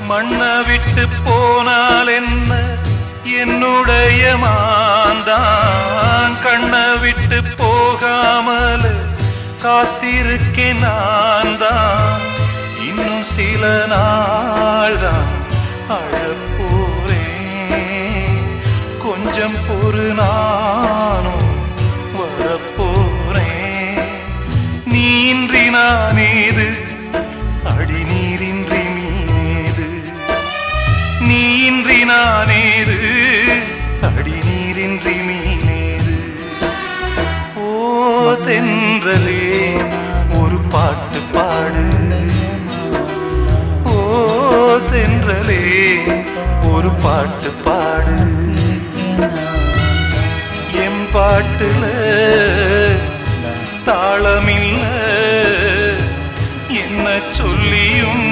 மண்ணை விட்டு போனால் என்ன என்னுடைய மாந்தான் கண்ணை விட்டு போகாமல் காத்திருக்கேன் நான் தான் இன்னும் சில நாள் தான் அழப்போறேன் கொஞ்சம் பொறு நானும் வரப்போறேன் நீன்றி நானேது அடி நீரின்றி மீனேது நீன்றி நானேது அடி நீரின்றி மீனேது ஓ தென்றலே ஒரு பாட்டு பாடு ஓ தென்றலே ஒரு பாட்டு பாடு எம் பாட்டுல தாளமில்ல என்ன சொல்லியும்